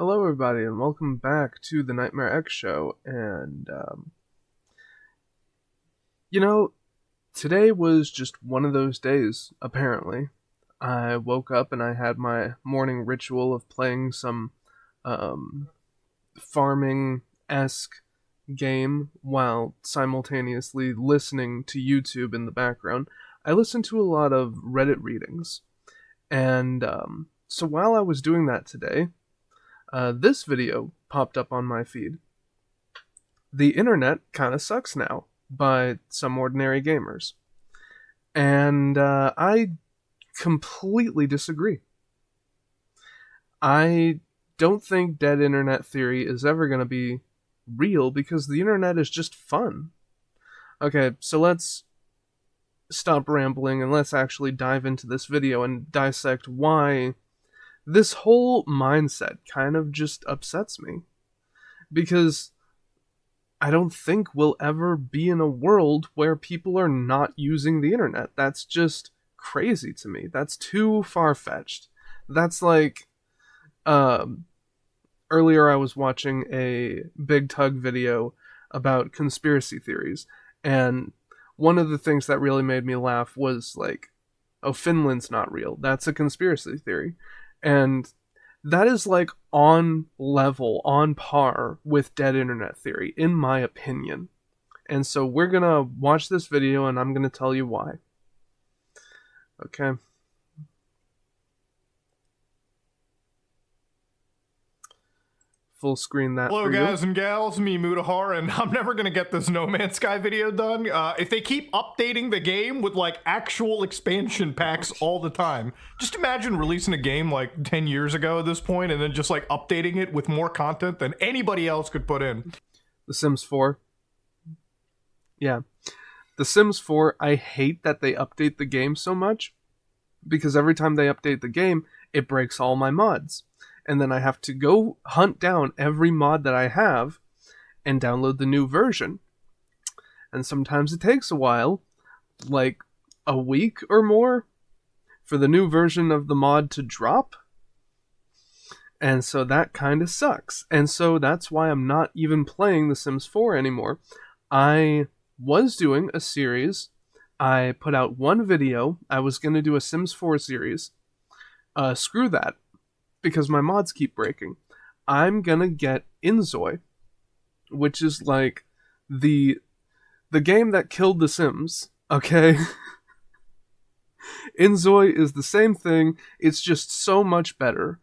Hello, everybody, and welcome back to the Nightmare X Show. You know, today was just one of those days, apparently. I woke up and I had my morning ritual of playing some um, farming esque game while simultaneously listening to YouTube in the background. I listened to a lot of Reddit readings, and so while I was doing that today, this video popped up on my feed. The internet kind of sucks now by some ordinary gamers. And I completely disagree. I don't think dead internet theory is ever going to be real because the internet is just fun. Okay, so let's stop rambling and let's actually dive into this video and dissect why this whole mindset kind of just upsets me. Because I don't think we'll ever be in a world where people are not using the internet. That's just crazy to me. That's too far-fetched. That's like, earlier I was watching a Big Tug video about conspiracy theories, and one of the things that really made me laugh was like, oh, Finland's not real. That's a conspiracy theory. And that is like on level, on par with dead internet theory, in my opinion. And so we're gonna watch this video and I'm gonna tell you why. Okay. Full screen that. Hello for guys you. and gals, me Mutahar, and I'm never gonna get this No Man's Sky video done. If they keep updating the game with like actual expansion packs all the time, just imagine releasing a game like 10 years ago at this point and then just like updating it with more content than anybody else could put in. The Sims 4. Yeah. The Sims 4, I hate that they update the game so much because every time they update the game, it breaks all my mods. And then I have to go hunt down every mod that I have and download the new version. And sometimes it takes a while, like a week or more, for the new version of the mod to drop. And so that kind of sucks. And so that's why I'm not even playing The Sims 4 anymore. I was doing a series. I put out one video. I was going to do a Sims 4 series. Screw that, because my mods keep breaking. I'm gonna get Inzoi, which is like the game that killed The Sims, okay? Inzoi is the same thing, it's just so much better.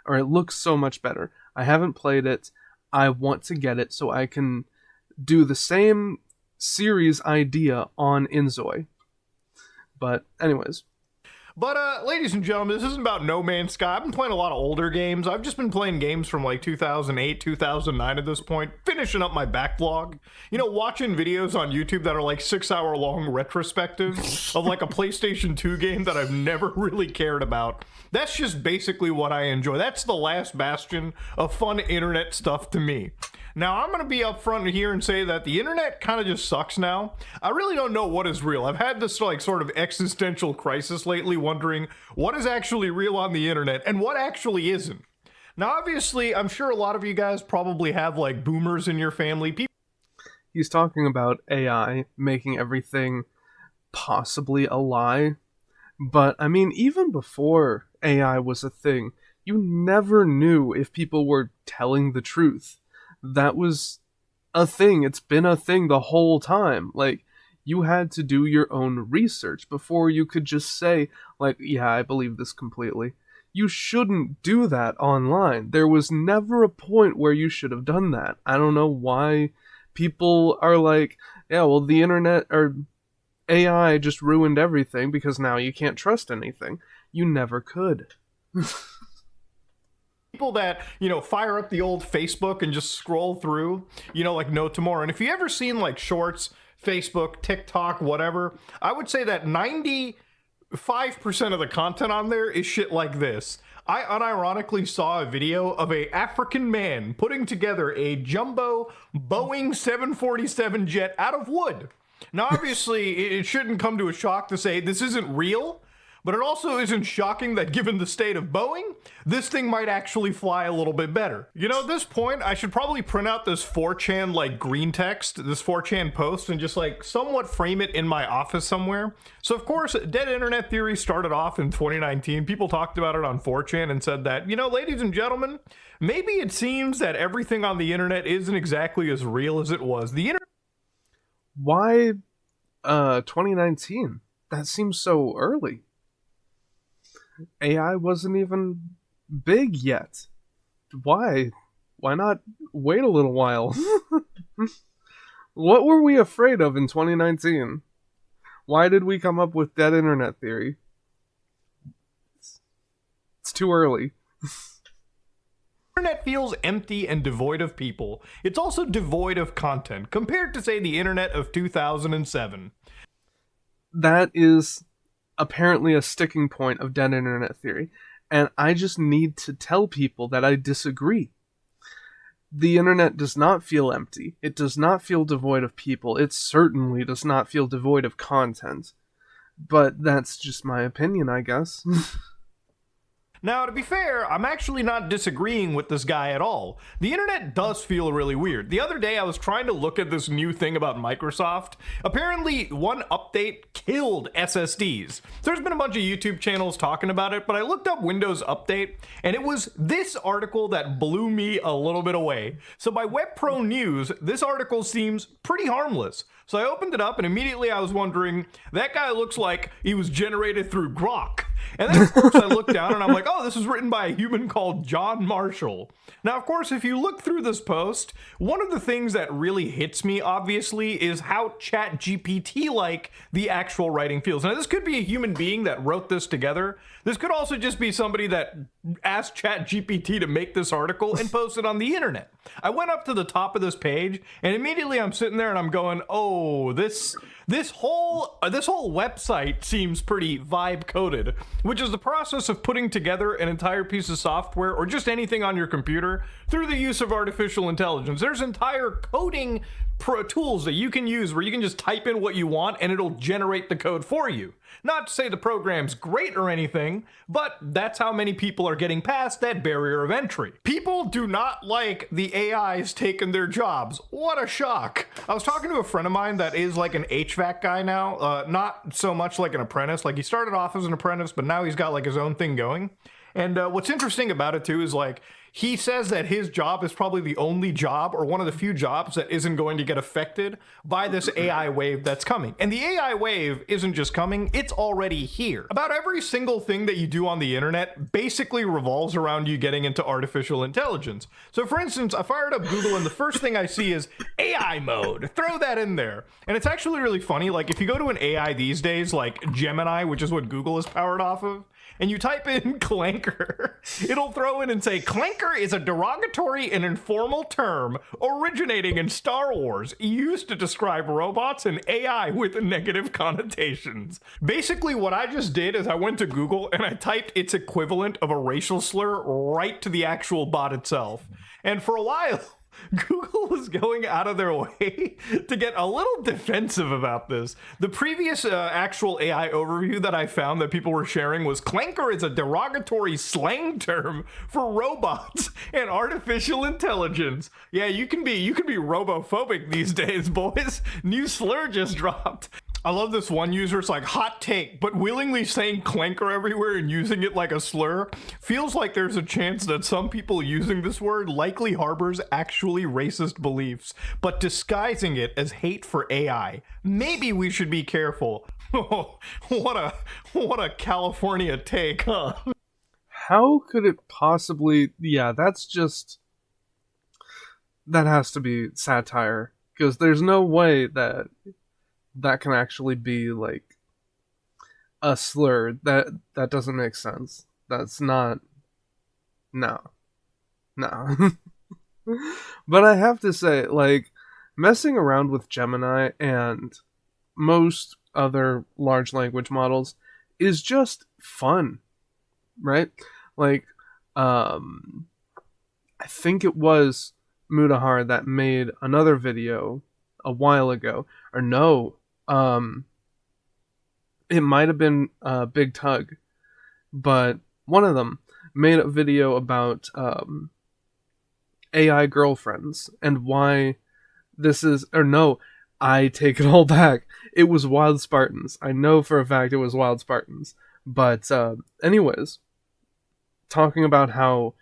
Or it looks so much better. I haven't played it. I want to get it so I can do the same series idea on Inzoi. But anyways, But ladies and gentlemen, this isn't about No Man's Sky. I've been playing a lot of older games. I've just been playing games from like 2008, 2009 at this point, finishing up my backlog. You know, watching videos on YouTube that are like 6-hour long retrospectives of like a PlayStation 2 game that I've never really cared about. That's just basically what I enjoy. That's the last bastion of fun internet stuff to me. Now, I'm going to be upfront here and say that the internet kind of just sucks now. I really don't know what is real. I've had this like sort of existential crisis lately, wondering what is actually real on the internet and what actually isn't. Now, obviously, I'm sure a lot of you guys probably have like boomers in your family. he's talking about AI making everything possibly a lie. But I mean, even before AI was a thing, you never knew if people were telling the truth. That was a thing. It's been a thing the whole time. Like, you had to do your own research before you could just say, like, yeah, I believe this completely. You shouldn't do that online. There was never a point where you should have done that. I don't know why people are like, yeah, well, the internet or AI just ruined everything because now you can't trust anything. You never could. People that, you know, fire up the old Facebook and just scroll through, you know, like no tomorrow. And if you ever seen like shorts, Facebook, TikTok, whatever, I would say that 95% of the content on there is shit like this. I unironically saw a video of a African man putting together a jumbo Boeing 747 jet out of wood. Now, obviously, it shouldn't come to a shock to say this isn't real, But it also isn't shocking that given the state of Boeing, this thing might actually fly a little bit better. You know, at this point, I should probably print out this 4chan like green text, this 4chan post, and just like somewhat frame it in my office somewhere. So of course, Dead Internet Theory started off in 2019. People talked about it on 4chan and said that, you know, ladies and gentlemen, maybe it seems that everything on the internet isn't exactly as real as it was. The internet. Why 2019? That seems so early. AI wasn't even big yet. Why? Why not wait a little while? What were we afraid of in 2019? Why did we come up with Dead Internet Theory? It's too early. Internet feels empty and devoid of people. It's also devoid of content, compared to, say, the internet of 2007. That is apparently a sticking point of Dead Internet Theory, and I just need to tell people that I disagree. The internet does not feel empty. It does not feel devoid of people. It certainly does not feel devoid of content. But that's just my opinion, I guess. Now, to be fair, I'm actually not disagreeing with this guy at all. The internet does feel really weird. The other day, I was trying to look at this new thing about Microsoft. Apparently, one update killed SSDs. There's been a bunch of YouTube channels talking about it, but I looked up Windows Update, and it was this article that blew me a little bit away. So by WebPro News, this article seems pretty harmless. So I opened it up, and immediately I was wondering, that guy looks like he was generated through Grok. And then, of course, I looked down and I'm like, oh, this is written by a human called John Marshall. Now, of course, if you look through this post, one of the things that really hits me, obviously, is how ChatGPT-like the actual writing feels. Now, this could be a human being that wrote this together. This could also just be somebody that asked ChatGPT to make this article and post it on the internet. I went up to the top of this page, and immediately I'm sitting there and I'm going, oh, this whole website seems pretty vibe coded, which is the process of putting together an entire piece of software or just anything on your computer through the use of artificial intelligence. There's entire coding tools that you can use where you can just type in what you want and it'll generate the code for you. Not to say the program's great or anything, but that's how many people are getting past that barrier of entry. People do not like the AIs taking their jobs. What a shock. I was talking to a friend of mine that is like an HVAC guy now, not so much like an apprentice. Like he started off as an apprentice, but now he's got like his own thing going. And what's interesting about it too is like, he says that his job is probably the only job or one of the few jobs that isn't going to get affected by this AI wave that's coming. And the AI wave isn't just coming, it's already here. About every single thing that you do on the internet basically revolves around you getting into artificial intelligence. So for instance, I fired up Google and the first thing I see is AI mode. Throw that in there. And it's actually really funny. Like if you go to an AI these days, like Gemini, which is what Google is powered off of, and you type in clanker, it'll throw in and say, clanker is a derogatory and informal term originating in Star Wars used to describe robots and AI with negative connotations. Basically, what I just did is I went to Google and I typed its equivalent of a racial slur right to the actual bot itself. And for a while, Google was going out of their way to get a little defensive about this. The previous actual AI overview that I found that people were sharing was clanker is a derogatory slang term for robots and artificial intelligence. Yeah, you can be robophobic these days, boys. New slur just dropped. I love this one user. It's like hot take, but willingly saying clanker everywhere and using it like a slur feels like there's a chance that some people using this word likely harbors actually racist beliefs, but disguising it as hate for AI. Maybe we should be careful. Oh, what a California take, huh? How could it possibly... Yeah, that has to be satire, because there's no way that can actually be like a slur. That doesn't make sense. That's not... No. But I have to say, like, messing around with Gemini and most other large language models is just fun, right? Like, I think it was Mutahar that made another video a while ago, or no, It might have been Big Tug, but one of them made a video about AI girlfriends and why this is, or no, I take it all back. It was Wild Spartans. I know for a fact it was Wild Spartans. But anyways, talking about how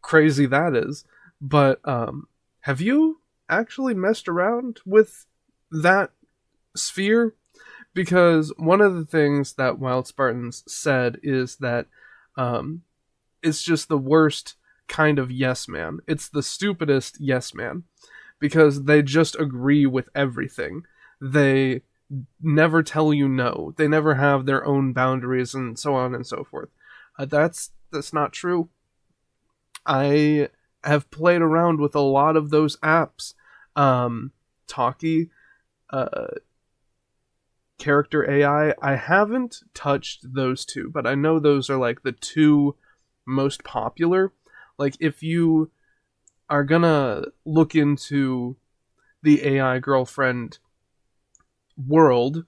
crazy that is. But have you actually messed around with that sphere? Because one of the things that Wild Spartans said is that um, it's just the worst kind of yes man. It's the stupidest yes man because they just agree with everything. They never tell you no. They never have their own boundaries and so on and so forth. That's not true. I have played around with a lot of those apps. Talkie, uh, Character AI. I haven't touched those two, but I know those are like the two most popular. Like if you are gonna look into the AI girlfriend world,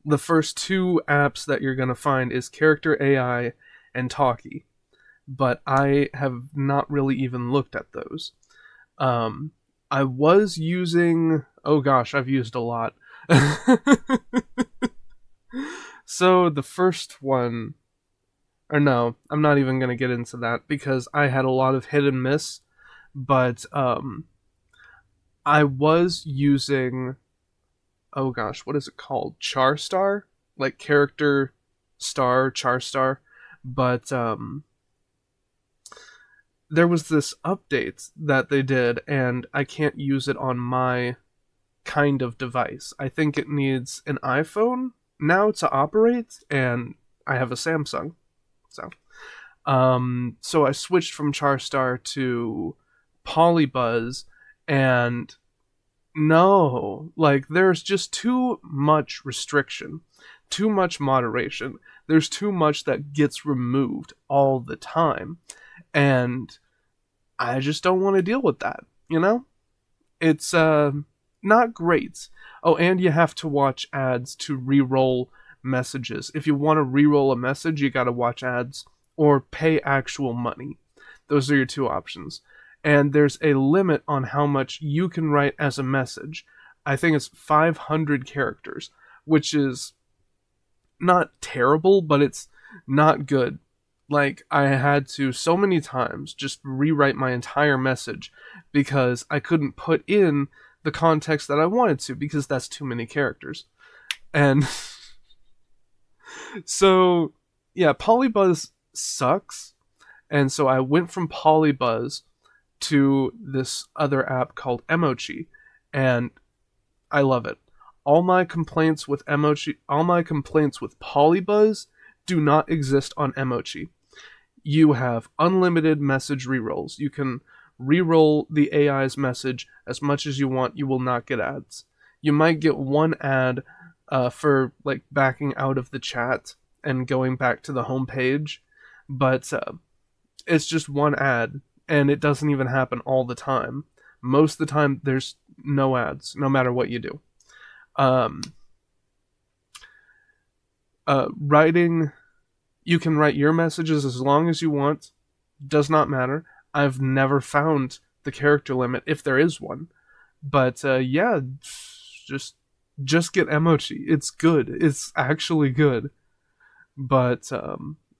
the first two apps that you're gonna find is Character AI and Talkie. But I have not really even looked at those. Um, I was using. Oh gosh, I've used a lot. So the first one, or no, I'm not even gonna get into that because I had a lot of hit and miss. But I was using. Oh gosh, what is it called? Charstar, like character star, Charstar. But there was this update that they did, and I can't use it on my kind of device. I think it needs an iPhone now to operate, and I have a Samsung. So, so I switched from Charstar to Polybuzz, and no, like there's just too much restriction, too much moderation. There's too much that gets removed all the time, and I just don't want to deal with that, you know? It's not great. Oh, and you have to watch ads to re-roll messages. If you want to re-roll a message, you got to watch ads or pay actual money. Those are your two options. And there's a limit on how much you can write as a message. I think it's 500 characters, which is not terrible, but it's not good. Like, I had to so many times just rewrite my entire message because I couldn't put in the context that I wanted to because that's too many characters. And so, yeah, Polybuzz sucks. And so I went from Polybuzz to this other app called Emochi, and I love it. All my complaints with Polybuzz do not exist on Emochi. You have unlimited message rerolls. You can reroll the AI's message as much as you want. You will not get ads. You might get one ad for like backing out of the chat and going back to the home page, but it's just one ad, and it doesn't even happen all the time. Most of the time, there's no ads, no matter what you do. Um, Writing, you can write your messages as long as you want. Does not matter. I've never found the character limit if there is one. But yeah, just get Emochi. It's good. It's actually good. But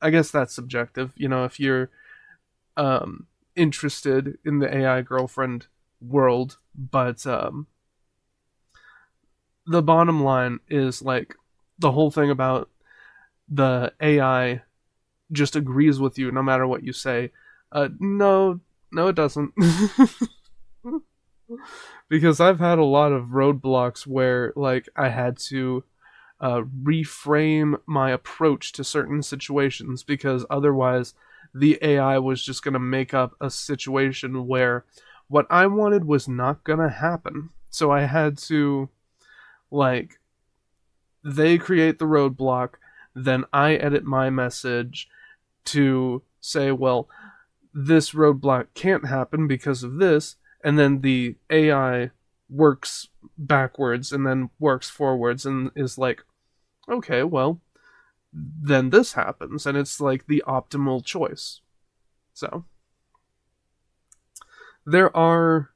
I guess that's subjective. You know, if you're interested in the AI girlfriend world, but the bottom line is like the whole thing about the AI just agrees with you no matter what you say. No, no, it doesn't. Because I've had a lot of roadblocks where like I had to reframe my approach to certain situations because otherwise the AI was just going to make up a situation where what I wanted was not going to happen. So I had to, like, they create the roadblock, then I edit my message to say, well, this roadblock can't happen because of this, and then the AI works backwards and then works forwards and is like, okay, well, then this happens, and it's like the optimal choice. So there are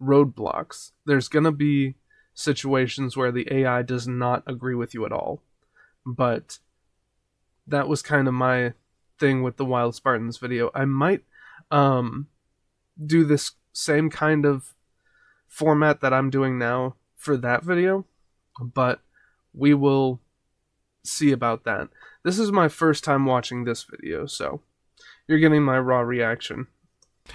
roadblocks. There's gonna be situations where the AI does not agree with you at all. But that was kind of my thing with the Wild Spartans video. I might do this same kind of format that I'm doing now for that video, but we will see about that. This is my first time watching this video, so you're getting my raw reaction.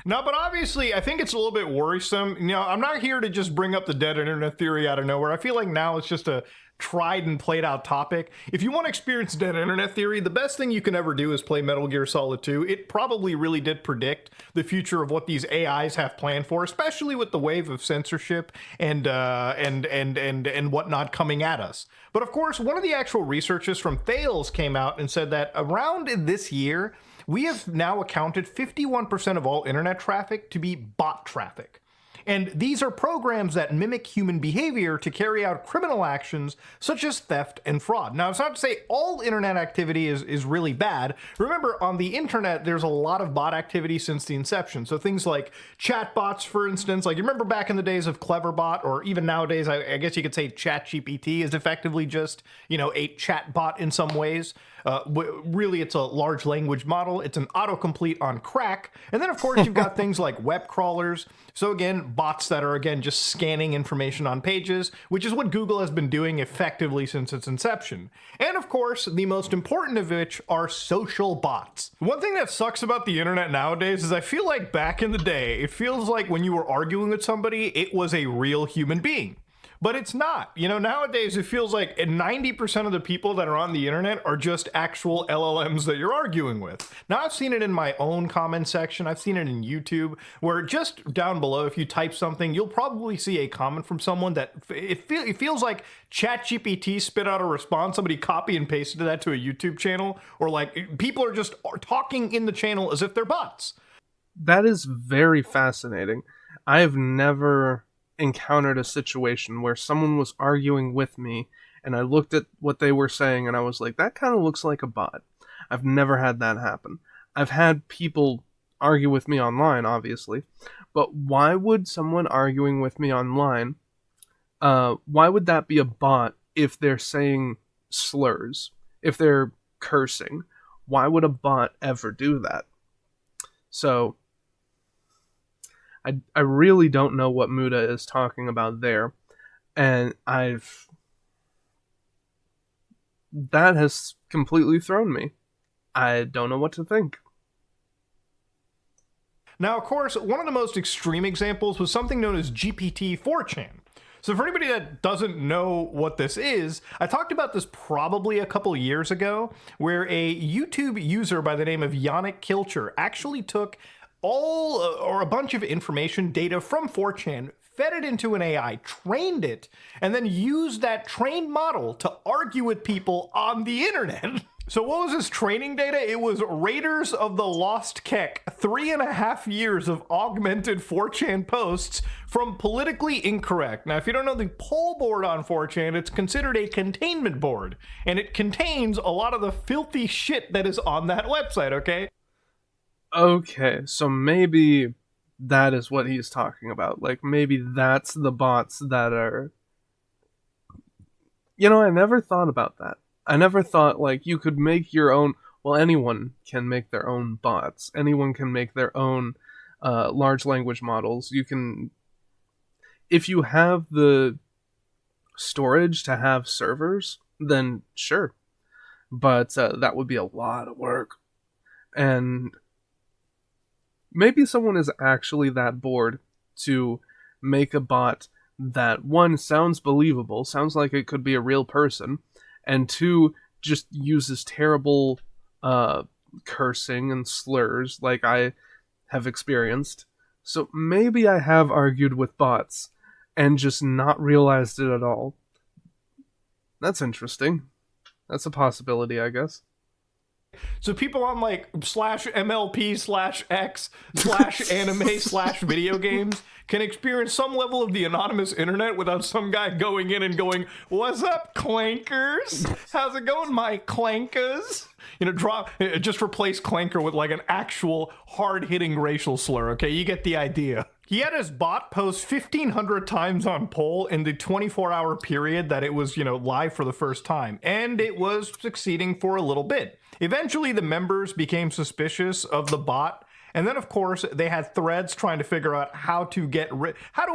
No, but obviously, I think it's a little bit worrisome. You know, I'm not here to just bring up the dead internet theory out of nowhere. I feel like now it's just a tried and played out topic. If you want to experience dead internet theory, the best thing you can ever do is play Metal Gear Solid 2. It probably really did predict the future of what these AIs have planned for, especially with the wave of censorship and whatnot coming at us. But of course, one of the actual researchers from Thales came out and said that around this year, we have now accounted 51% of all internet traffic to be bot traffic. And these are programs that mimic human behavior to carry out criminal actions such as theft and fraud. Now, it's not to say all internet activity is really bad. Remember, on the internet, there's a lot of bot activity since the inception. So things like chat bots, for instance, like you remember back in the days of Cleverbot, or even nowadays, I guess you could say ChatGPT is effectively just, you know, a chat bot in some ways. Really, it's a large language model. It's an autocomplete on crack. And then, of course, you've got things like web crawlers. So again, bots that are, again, just scanning information on pages, which is what Google has been doing effectively since its inception. And of course, the most important of which are social bots. One thing that sucks about the internet nowadays is I feel like back in the day, it feels like when you were arguing with somebody, it was a real human being. But it's not. You know, nowadays it feels like 90% of the people that are on the internet are just actual LLMs that you're arguing with. Now, I've seen it in my own comment section. I've seen it in YouTube, where just down below, if you type something, you'll probably see a comment from someone that it feels like ChatGPT spit out a response. Somebody copy and pasted that to a YouTube channel, or like people are just talking in the channel as if they're bots. That is very fascinating. I have never encountered a situation where someone was arguing with me and I looked at what they were saying and I was like, that kind of looks like a bot. I've never had that happen. I've had people argue with me online, obviously, but why would someone arguing with me online, why would that be a bot if they're saying slurs, if they're cursing? Why would a bot ever do that? So I really don't know what Muda is talking about there, and that has completely thrown me. I don't know what to think. Now, of course, one of the most extreme examples was something known as GPT 4chan. So for anybody that doesn't know what this is, I talked about this probably a couple years ago, where a YouTube user by the name of Yannick Kilcher actually took all or a bunch of information data from 4chan, fed it into an AI, trained it, and then used that trained model to argue with people on the internet. So what was this training data? It was Raiders of the Lost Kek, 3.5 years of augmented 4chan posts from Politically Incorrect. Now, if you don't know the poll board on 4chan, it's considered a containment board, and it contains a lot of the filthy shit that is on that website, okay? Okay, so maybe that is what he's talking about. Like, maybe that's the bots that are... You know, I never thought about that. I never thought, like, you could make your own... Well, anyone can make their own bots. Anyone can make their own large language models. You can... If you have the storage to have servers, then sure. But that would be a lot of work. And maybe someone is actually that bored to make a bot that, one, sounds believable, sounds like it could be a real person, and two, just uses terrible cursing and slurs like I have experienced. So maybe I have argued with bots and just not realized it at all. That's interesting. That's a possibility, I guess. So people on like /MLP/X/anime/video games can experience some level of the anonymous internet without some guy going in and going, "What's up, clankers? How's it going, my clankers?" You know, just replace clanker with like an actual hard-hitting racial slur. Okay, you get the idea. He had his bot post 1,500 times on poll in the 24-hour period that it was, you know, live for the first time, and it was succeeding for a little bit. Eventually, the members became suspicious of the bot, and then, of course, they had threads trying to figure out how to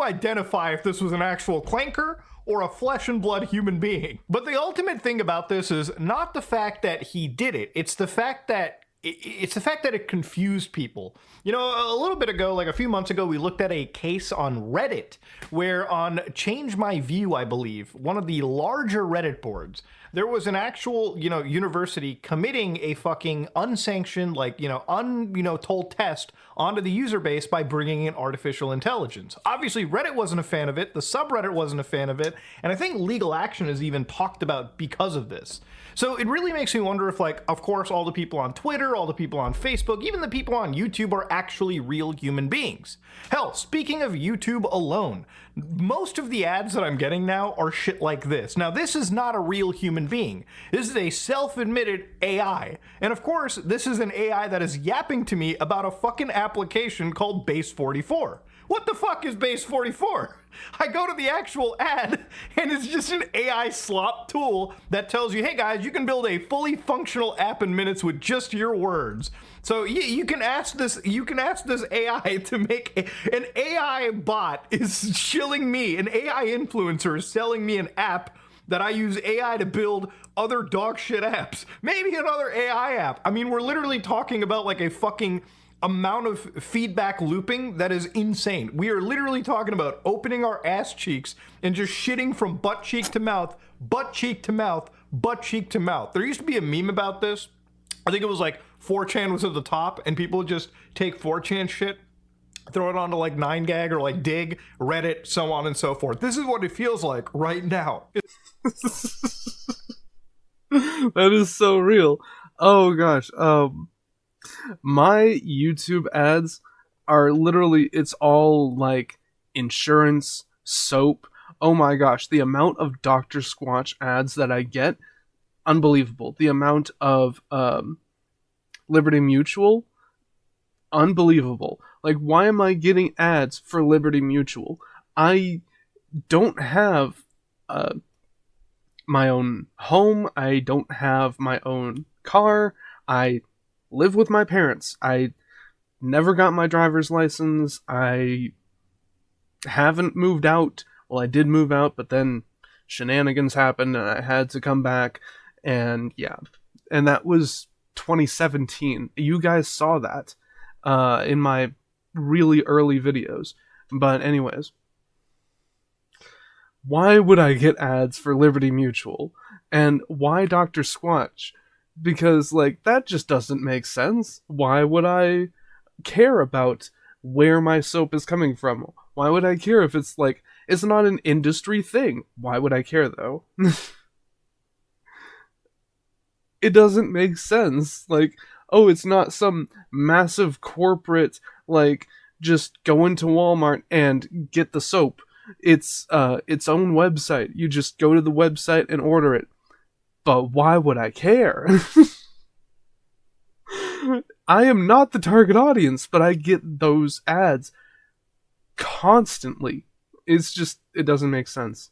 identify if this was an actual clanker or a flesh and blood human being. But the ultimate thing about this is not the fact that he did it, it's the fact that it confused people. You know, a little bit ago, like a few months ago, we looked at a case on Reddit where on Change My View, I believe, one of the larger Reddit boards, there was an actual, you know, university committing a fucking unsanctioned, like, told test onto the user base by bringing in artificial intelligence. Obviously, Reddit wasn't a fan of it, the subreddit wasn't a fan of it, and I think legal action is even talked about because of this. So it really makes me wonder if, like, of course, all the people on Twitter, all the people on Facebook, even the people on YouTube are actually real human beings. Hell, speaking of YouTube alone, most of the ads that I'm getting now are shit like this. Now, this is not a real human being. This is a self-admitted AI. And of course, this is an AI that is yapping to me about a fucking application called Base 44. What the fuck is Base 44? I go to the actual ad and it's just an AI slop tool that tells you, hey guys, you can build a fully functional app in minutes with just your words. So you can ask this AI to make an AI bot is shilling me, an AI influencer is selling me an app that I use AI to build other dog shit apps. Maybe another AI app. I mean, we're literally talking about like a fucking amount of feedback looping that is insane. We are literally talking about opening our ass cheeks and just shitting from butt cheek to mouth, butt cheek to mouth, butt cheek to mouth. There used to be a meme about this. I think it was like 4chan was at the top and people would just take 4chan shit, throw it onto like 9gag or like Dig, Reddit, so on and so forth. This is what it feels like right now. That is so real. Oh gosh. My YouTube ads are literally, it's all like insurance, soap. Oh my gosh, the amount of Dr. Squatch ads that I get, unbelievable. The amount of Liberty Mutual, unbelievable. Like, why am I getting ads for Liberty Mutual? I don't have my own home. I don't have my own car. I live with my parents. I never got my driver's license. I haven't moved out. Well, I did move out, but then shenanigans happened and I had to come back. And yeah, and that was 2017. You guys saw that in my really early videos. But anyways, why would I get ads for Liberty Mutual? And why Dr. Squatch? Because, like, that just doesn't make sense. Why would I care about where my soap is coming from? Why would I care if it's, like, it's not an industry thing? Why would I care, though? It doesn't make sense. Like, oh, it's not some massive corporate, like, just go into Walmart and get the soap. It's its own website. You just go to the website and order it. But why would I care? I am not the target audience, but I get those ads constantly. It's just, it doesn't make sense.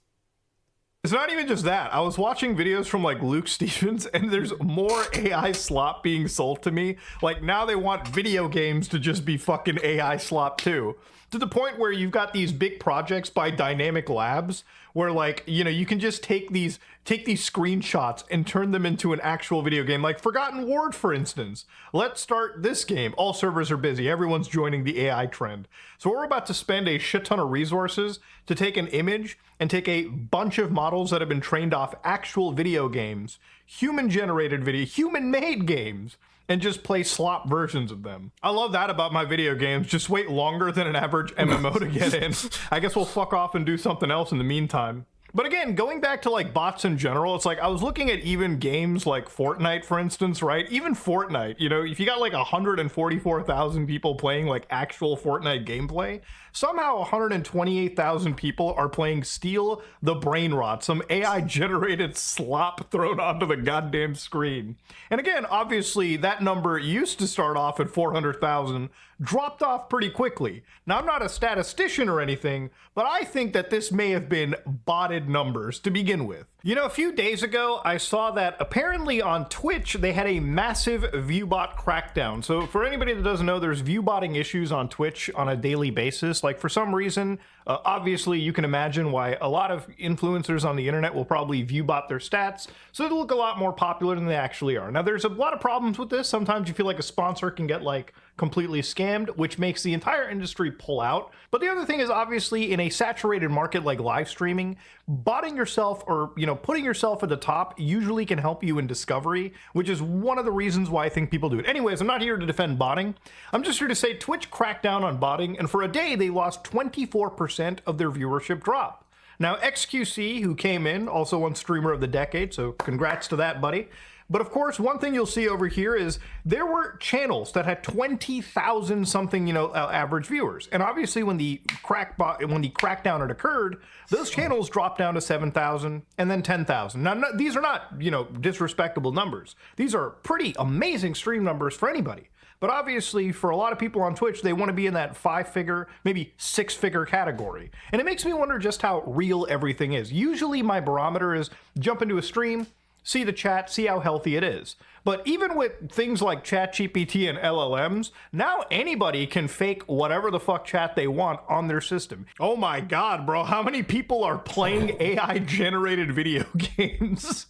It's not even just that. I was watching videos from like Luke Stevens and there's more AI slop being sold to me. Like now they want video games to just be fucking AI slop too. To the point where you've got these big projects by Dynamic Labs where, like, you know, you can just take these screenshots and turn them into an actual video game, like Forgotten Ward, for instance. Let's start this game. All servers are busy. Everyone's joining the AI trend. So we're about to spend a shit ton of resources to take an image and take a bunch of models that have been trained off actual video games, human-generated video, human-made games, and just play slop versions of them. I love that about my video games. Just wait longer than an average MMO to get in. I guess we'll fuck off and do something else in the meantime. But again, going back to like bots in general, it's like I was looking at even games like Fortnite, for instance, right? Even Fortnite, you know, if you got like 144,000 people playing like actual Fortnite gameplay, somehow 128,000 people are playing Steal the Brain Rot, some AI generated slop thrown onto the goddamn screen. And again, obviously, that number used to start off at 400,000, dropped off pretty quickly. Now, I'm not a statistician or anything, but I think that this may have been botted numbers to begin with. You know, a few days ago, I saw that apparently on Twitch, they had a massive viewbot crackdown. So for anybody that doesn't know, there's viewbotting issues on Twitch on a daily basis. Like for some reason, obviously you can imagine why a lot of influencers on the internet will probably viewbot their stats, so they look a lot more popular than they actually are. Now there's a lot of problems with this. Sometimes you feel like a sponsor can get like completely scammed, which makes the entire industry pull out. But the other thing is, obviously, in a saturated market like live streaming, botting yourself or, you know, putting yourself at the top usually can help you in discovery, which is one of the reasons why I think people do it. Anyways, I'm not here to defend botting. I'm just here to say Twitch cracked down on botting, and for a day they lost 24% of their viewership drop. Now, XQC, who came in, also won Streamer of the Decade, so congrats to that, buddy. But of course, one thing you'll see over here is there were channels that had 20,000 something, you know, average viewers. And obviously when the crackdown had occurred, those channels dropped down to 7,000 and then 10,000. Now, these are not, you know, disrespectable numbers. These are pretty amazing stream numbers for anybody. But obviously, for a lot of people on Twitch, they want to be in that 5-figure, maybe 6-figure category. And it makes me wonder just how real everything is. Usually my barometer is jump into a stream, see the chat, see how healthy it is. But even with things like ChatGPT and LLMs, now anybody can fake whatever the fuck chat they want on their system. Oh my god, bro, how many people are playing AI-generated video games?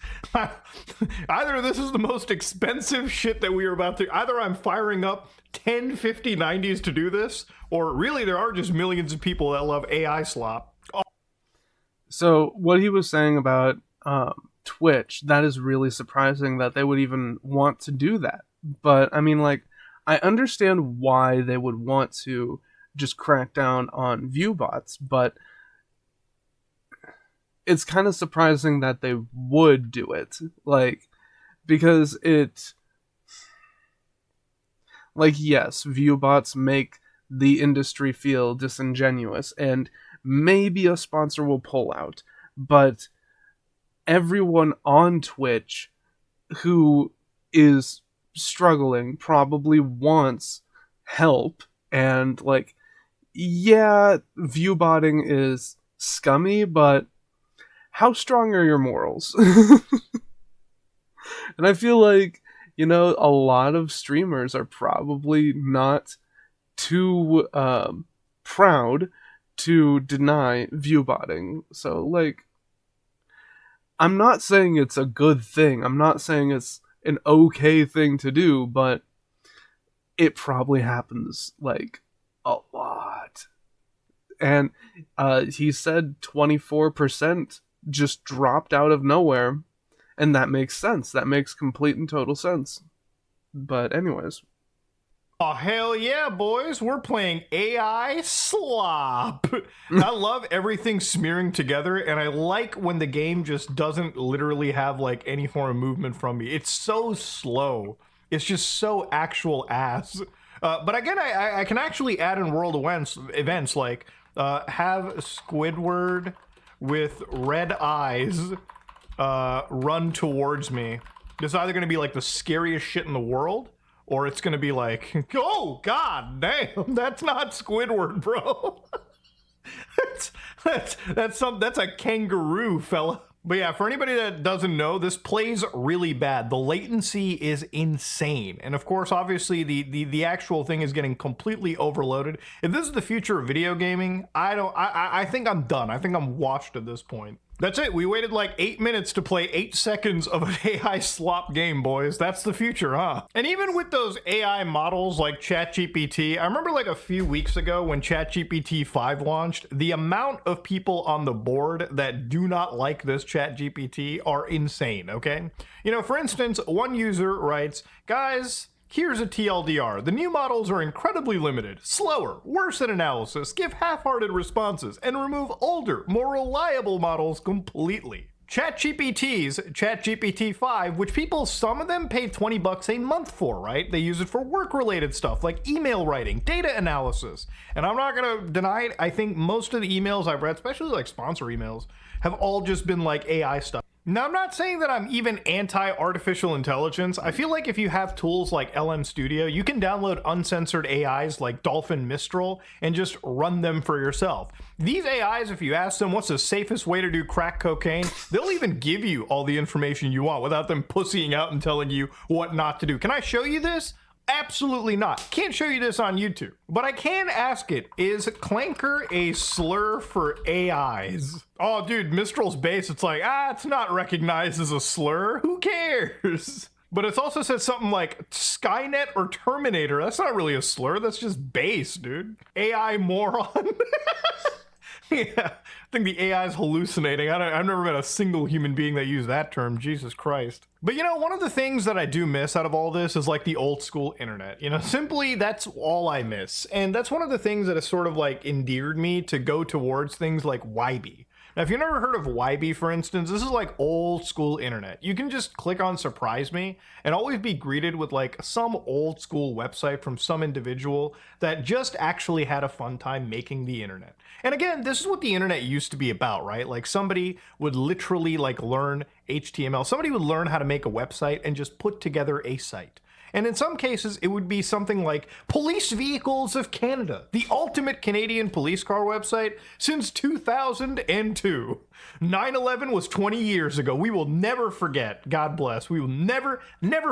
Either this is the most expensive shit that we are about to... Either I'm firing up 10, 50, 90s to do this, or really there are just millions of people that love AI slop. Oh. So what he was saying about... Twitch, that is really surprising that they would even want to do that. But I mean, like, I understand why they would want to just crack down on view bots, but it's kind of surprising that they would do it. Like, because it, like, yes, view bots make the industry feel disingenuous, and maybe a sponsor will pull out, but everyone on Twitch who is struggling probably wants help, and like, yeah, viewbotting is scummy, but how strong are your morals? And I feel like, you know, a lot of streamers are probably not too proud to deny viewbotting. So like, I'm not saying it's a good thing. I'm not saying it's an okay thing to do, but it probably happens, like, a lot. And he said 24% just dropped out of nowhere, and that makes sense. That makes complete and total sense. But anyways. Oh, hell yeah, boys. We're playing AI slop. I love everything smearing together, and I like when the game just doesn't literally have, like, any form of movement from me. It's so slow. It's just so actual ass. But again, I can actually add in world events like have Squidward with red eyes run towards me. This is either going to be, like, the scariest shit in the world, or it's gonna be like, oh god damn, that's not Squidward, bro. that's a kangaroo, fella. But yeah, for anybody that doesn't know, this plays really bad. The latency is insane, and of course, obviously, the actual thing is getting completely overloaded. If this is the future of video gaming, I think I'm done. I think I'm washed at this point. That's it. We waited like 8 minutes to play 8 seconds of an AI slop game, boys. That's the future, huh? And even with those AI models like ChatGPT, I remember like a few weeks ago when ChatGPT 5 launched, the amount of people on the board that do not like this ChatGPT are insane, okay? You know, for instance, one user writes, guys, Here's a TLDR. The new models are incredibly limited, slower, worse at analysis, give half-hearted responses, and remove older, more reliable models completely. ChatGPT's ChatGPT 5, which some of them pay $20 a month for, right? They use it for work-related stuff like email writing, data analysis. And I'm not gonna deny it, I think most of the emails I've read, especially like sponsor emails, have all just been like AI stuff. Now, I'm not saying that I'm even anti-artificial intelligence. I feel like if you have tools like LM Studio, you can download uncensored AIs like Dolphin Mistral and just run them for yourself. These AIs, if you ask them what's the safest way to do crack cocaine, they'll even give you all the information you want without them pussying out and telling you what not to do. Can I show you this? Absolutely not. Can't show you this on YouTube. But I can ask it, is clanker a slur for AIs? Oh, dude, Mistral's base, it's like, it's not recognized as a slur. Who cares? But it's also said something like Skynet or Terminator. That's not really a slur. That's just base, dude. AI moron. Yeah, I think the AI is hallucinating. I've never met a single human being that used that term. Jesus Christ. But you know, one of the things that I do miss out of all this is like the old school internet. You know, simply that's all I miss. And that's one of the things that has sort of like endeared me to go towards things like Wybe. Now, if you've never heard of Wybe, for instance, this is like old school internet. You can just click on Surprise Me and always be greeted with like some old school website from some individual that just actually had a fun time making the internet. And again, this is what the internet used to be about, right? Like somebody would literally like learn HTML. Somebody would learn how to make a website and just put together a site. And in some cases, it would be something like Police Vehicles of Canada, the ultimate Canadian police car website since 2002. 9/11 was 20 years ago. We will never forget. God bless. We will never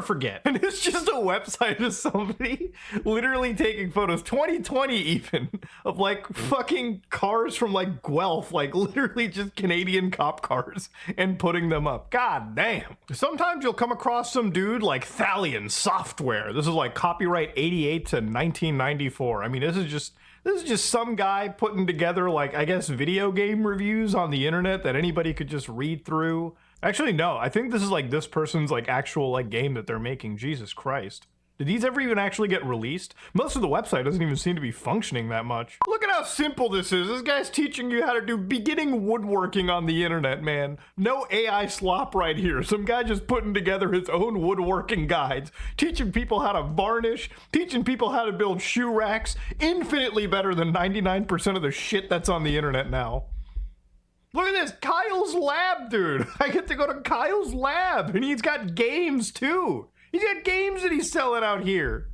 forget. And it's just a website of somebody literally taking photos, 2020 even, of like fucking cars from like Guelph, like literally just Canadian cop cars, and putting them up. God damn. Sometimes you'll come across some dude like Thalion Software. This is like copyright 88 to 1994. I mean, this is just some guy putting together, like, I guess, video game reviews on the internet that anybody could just read through. Actually, no, I think this is like this person's like actual like game that they're making. Jesus Christ. Did these ever even actually get released? Most of the website doesn't even seem to be functioning that much. Look at how simple this is. This guy's teaching you how to do beginning woodworking on the internet, man. No AI slop right here. Some guy just putting together his own woodworking guides, teaching people how to varnish, teaching people how to build shoe racks. Infinitely better than 99% of the shit that's on the internet now. Look at this, Kyle's Lab, dude. I get to go to Kyle's Lab, and he's got games too. He's got games that he's selling out here.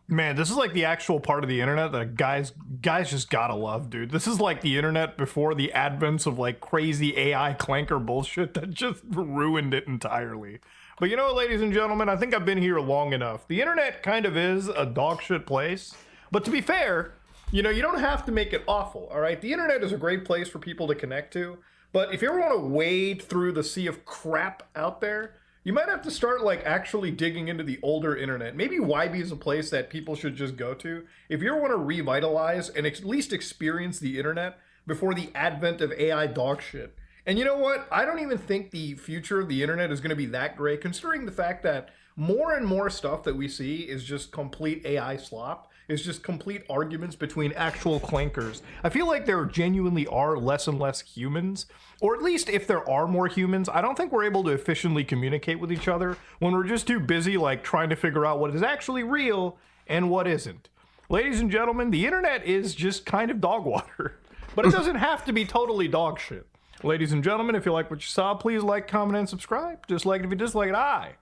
Man, this is like the actual part of the internet that guys just gotta love, dude. This is like the internet before the advents of like crazy AI clanker bullshit that just ruined it entirely. But you know what, ladies and gentlemen, I think I've been here long enough. The internet kind of is a dog shit place. But to be fair, you know, you don't have to make it awful, all right? The internet is a great place for people to connect to. But if you ever want to wade through the sea of crap out there, you might have to start like actually digging into the older internet. Maybe Wybe is a place that people should just go to. If you ever want to revitalize and at least experience the internet before the advent of AI dog shit. And you know what? I don't even think the future of the internet is going to be that great, considering the fact that more and more stuff that we see is just complete AI slop. It's just complete arguments between actual clankers. I feel like there genuinely are less and less humans, or at least if there are more humans, I don't think we're able to efficiently communicate with each other when we're just too busy like trying to figure out what is actually real and what isn't. Ladies and gentlemen, the internet is just kind of dog water, but it doesn't have to be totally dog shit. Ladies and gentlemen, if you like what you saw, please like, comment, and subscribe. Just like it if you dislike it. I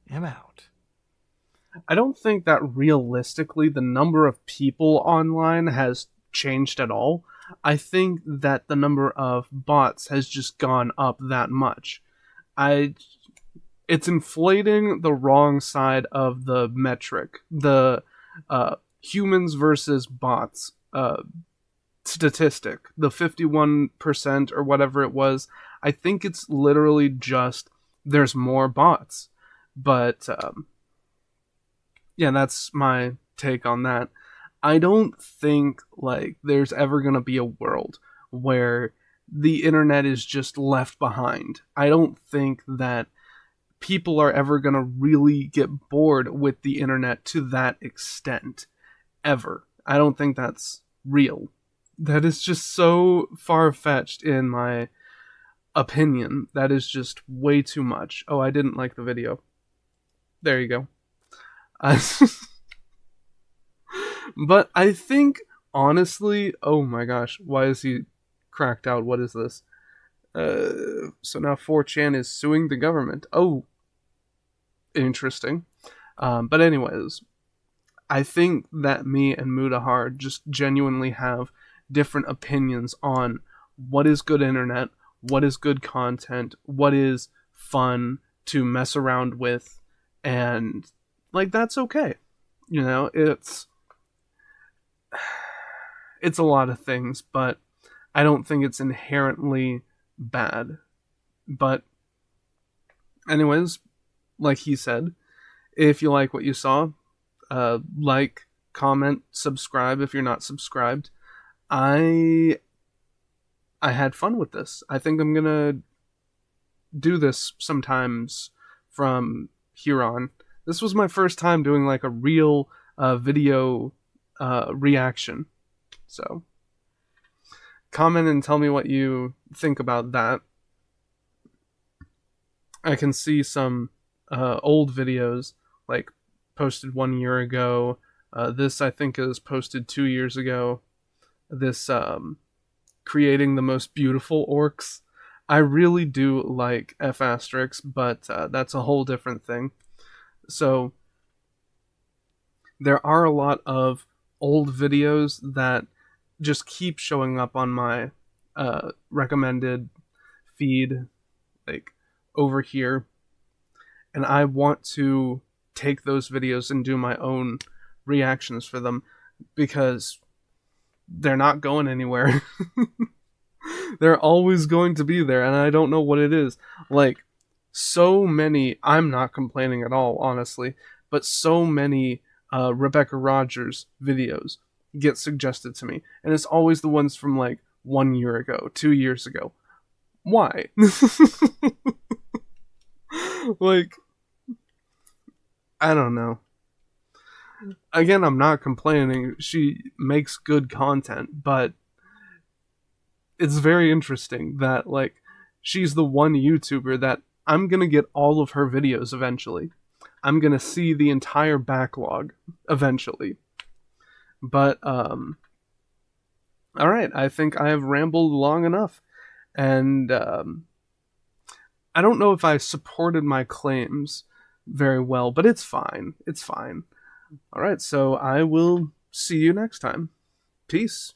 am out. I don't think that realistically the number of people online has changed at all. I think that the number of bots has just gone up that much. It's inflating the wrong side of the metric, the humans versus bots statistic, the 51% or whatever it was. I think it's literally just there's more bots, but yeah, that's my take on that. I don't think like there's ever going to be a world where the internet is just left behind. I don't think that people are ever going to really get bored with the internet to that extent. Ever. I don't think that's real. That is just so far-fetched in my opinion. That is just way too much. Oh, I didn't like the video. There you go. But I think, honestly, oh my gosh, why is he cracked out? What is this? So now 4chan is suing the government. Oh, interesting. But anyways, I think that me and Mudahar just genuinely have different opinions on what is good internet, what is good content, what is fun to mess around with, and like that's okay. You know, it's a lot of things, but I don't think it's inherently bad. But anyways, like he said, if you like what you saw, like, comment, subscribe if you're not subscribed. I had fun with this. I think I'm gonna do this sometimes from here on. This was my first time doing like a real video reaction. So comment and tell me what you think about that. I can see some old videos, like posted 1 year ago. This I think is posted 2 years ago. This creating the most beautiful orcs. I really do like F Asterix, but that's a whole different thing. So there are a lot of old videos that just keep showing up on my recommended feed, like over here, and I want to take those videos and do my own reactions for them because they're not going anywhere. They're always going to be there, and I don't know what it is. Like, so many, I'm not complaining at all, honestly, but so many Rebecca Rogers videos get suggested to me, and it's always the ones from like 1 year ago, 2 years ago. Why? Like, I don't know. Again, I'm not complaining. She makes good content, but it's very interesting that, like, she's the one YouTuber that I'm gonna get all of her videos eventually. I'm gonna see the entire backlog eventually. But, alright, I think I have rambled long enough. And, I don't know if I supported my claims very well, but it's fine. It's fine. Alright, so I will see you next time. Peace.